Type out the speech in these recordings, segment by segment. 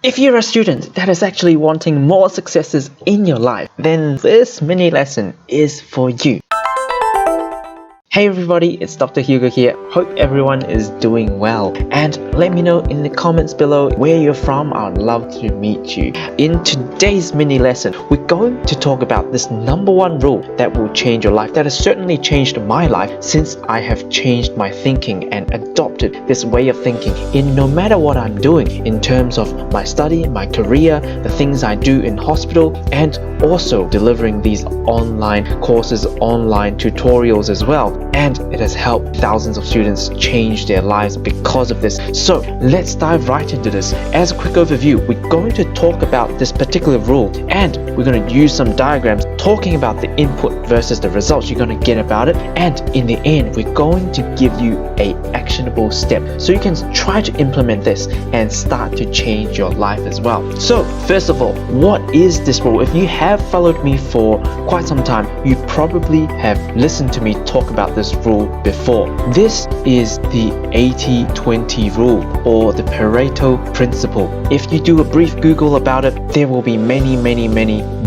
If you're a student that is actually wanting more successes in your life, then this mini lesson is for you. Hey everybody, it's Dr. Hugo here. Hope everyone is doing well. And let me know in the comments below where you're from. I'd love to meet you. In today's mini lesson, we're going to talk about this #1 rule that will change your life, that has certainly changed my life since I have changed my thinking and adopted this way of thinking in no matter what I'm doing in terms of my study, my career, the things I do in hospital, and also delivering these online courses, online tutorials as well. And it has helped thousands of students change their lives because of this. So let's dive right into this. As a quick overview, we're going to talk about this particular rule, and we're going to use some diagrams talking about the input versus the results you're going to get about it. And in the end, we're going to give you a actionable step so you can try to implement this and start to change your life as well. So first of all, what is this rule? If you have followed me for quite some time, you probably have listened to me talk about this rule before. This is the 80-20 rule, or the Pareto principle. If you do a brief Google about it, there will be many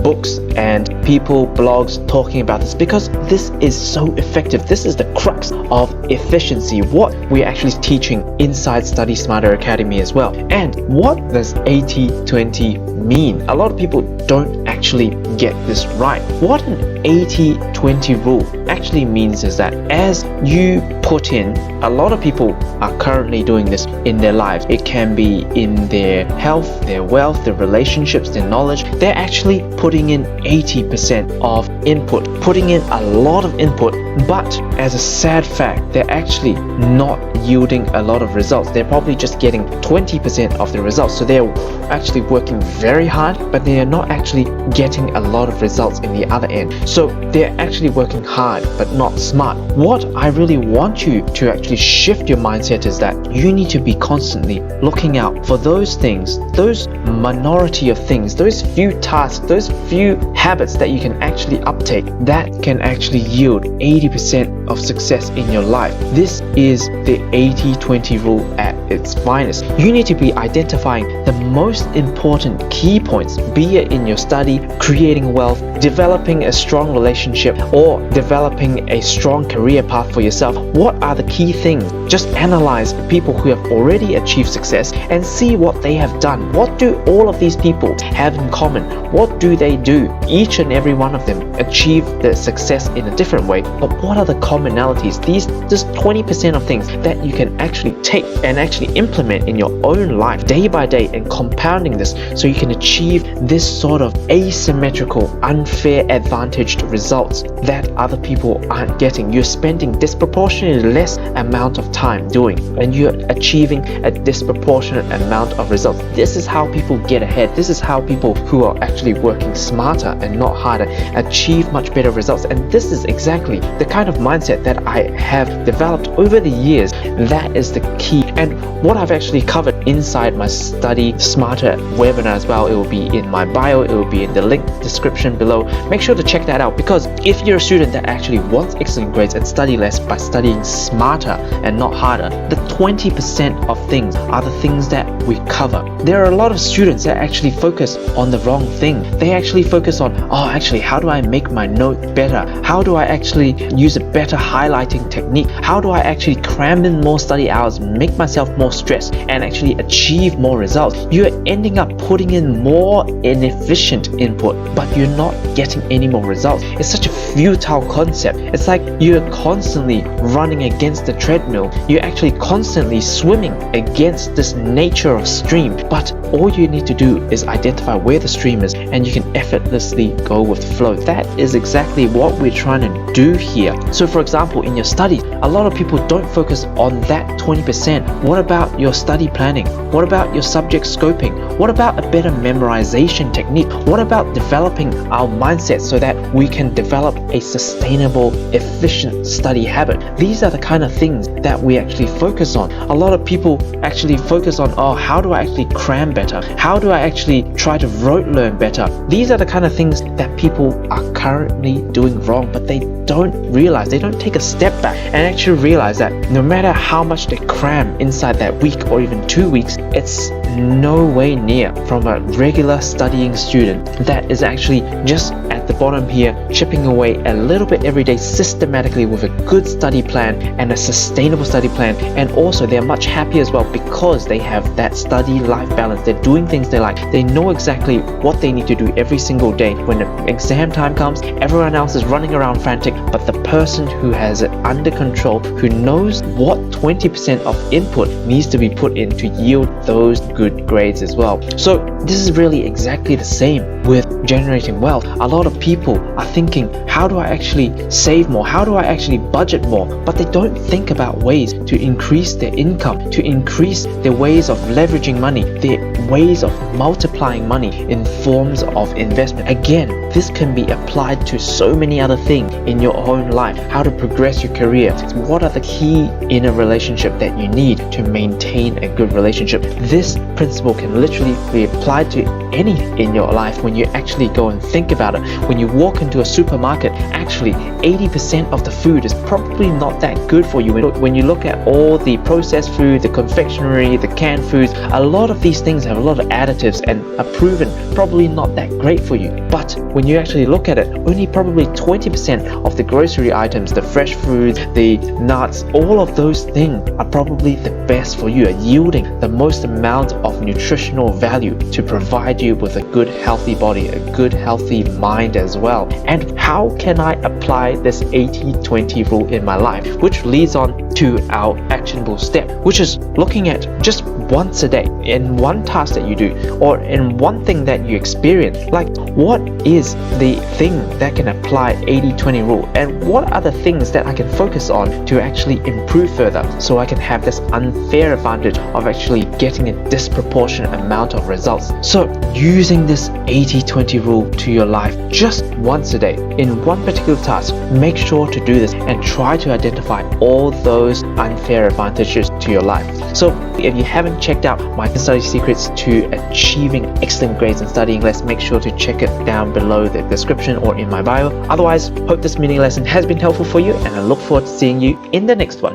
books and people, blogs talking about this because this is so effective. This is the crux of efficiency, what we're actually teaching inside Study Smarter Academy as well. And what does 80-20 mean? A lot of people don't actually get this right. What an 80-20 rule actually means is that as you put in, a lot of people are currently doing this in their lives. It can be in their health, their wealth, their relationships, their knowledge. They're actually putting in 80% of input, putting in a lot of input, but as a sad fact, they're actually not yielding a lot of results. They're probably just getting 20% of the results. So they're actually working very hard, but they are not actually getting a lot of results in the other end. So they're actually working hard, but not smart. What I really want you to actually shift your mindset is that you need to be constantly looking out for those things, those minority of things, those few tasks, those few habits that you can actually uptake that can actually yield 80% of success in your life. This is the 80-20 rule at its finest. You need to be identifying the most important key points, be it in your study, creating wealth, developing a strong relationship, or developing a strong career path for yourself. What are the key things? Just analyze people who have already achieved success and see what they have done. What do all of these people have in common? What do they do? Each and every one of them achieve the success in a different way, but what are the commonalities? These just 20% of things that you can actually take and actually implement in your own life day by day, and compounding this so you can achieve this sort of asymmetrical, unfair advantaged results that other people aren't getting. You're spending disproportionately less amount of time doing, and you're achieving a disproportionate amount of results. This is how people get ahead. This is how people who are actually working smarter and not harder achieve much better results. And this is exactly the kind of mindset that I have developed over the years. That is the key, and what I've actually covered inside my Study Smarter webinar as well. It will be in my bio, it will be in the link description below. Make sure to check that out, because if you're a student that actually wants excellent grades and study less by studying smarter and not harder, the 20% of things are the things that we cover. There are a lot of students that actually focus on the wrong thing. They actually focus on, how do I make my note better? How do I actually use a better highlighting technique? How do I actually cram in more study hours, make myself more stressed, and actually achieve more results? You're ending up putting in more inefficient input, but you're not getting any more results. It's such a futile concept. It's like you're constantly running against the treadmill. You're actually constantly swimming against this nature of stream, but all you need to do is identify where the stream is, and you can effortlessly go with the flow. That is exactly what we're trying to do here. So for example, in your studies, a lot of people don't focus on that 20%. What about your study planning? What about your subject scoping? What about a better memorization technique? What about developing our mindset so that we can develop a sustainable, efficient study habit? These are the kind of things that we actually focus on. A lot of people actually focus on, how do I actually cram better? How do I actually try to rote learn better? These are the kind of things that people are currently doing wrong, but they don't realize, they don't take a step back and actually realize that no matter how much they cram inside that week or even 2 weeks, it's no way near from a regular studying student that is actually just at the bottom here, chipping away a little bit every day systematically with a good study plan and a sustainable study plan. And also they're much happier as well because they have that study life balance. They're doing things they like. They know exactly what they need to do every single day. When the exam time comes, everyone else is running around frantic, but the person who has it under control, who knows what 20% of input needs to be put in to yield those good grades as well. So this is really exactly the same with generating wealth. A lot of people are thinking, how do I actually save more? How do I actually budget more? But they don't think about ways to increase their income, to increase their ways of leveraging money, their ways of multiplying money in forms of investment. Again, this can be applied to so many other things in your own life. How to progress your career. What are the key in a relationship that you need to maintain a good relationship? This principle can literally be applied to anything in your life when you actually go and think about it. When you walk into a supermarket, actually 80% of the food is probably not that good for you. When you look at all the processed food, the confectionery, the canned foods, a lot of these things have a lot of additives and are proven probably not that great for you. But when you actually look at it, only probably 20% of the grocery items, the fresh foods, the nuts, all of those things are probably the best for you, are yielding the most amount of nutritional value to provide you with a good healthy body, a good healthy mind as well. And how can I apply this 80-20 rule in my life? Which leads on to our actionable step, which is looking at just once a day in one task that you do or in one thing that you experience. Like, what is the thing that can apply 80-20 rule, and what are the things that I can focus on to actually improve further so I can have this unfair advantage of actually getting a disproportionate amount of results. So using this 80-20 rule to your life just once a day in one particular task, make sure to do this and try to identify all those unfair advantages to your life. So if you haven't checked out my study secrets to achieving excellent grades and studying less, make sure to check it down below the description or in my bio. Otherwise, hope this mini lesson has been helpful for you, and I look forward to seeing you in the next one.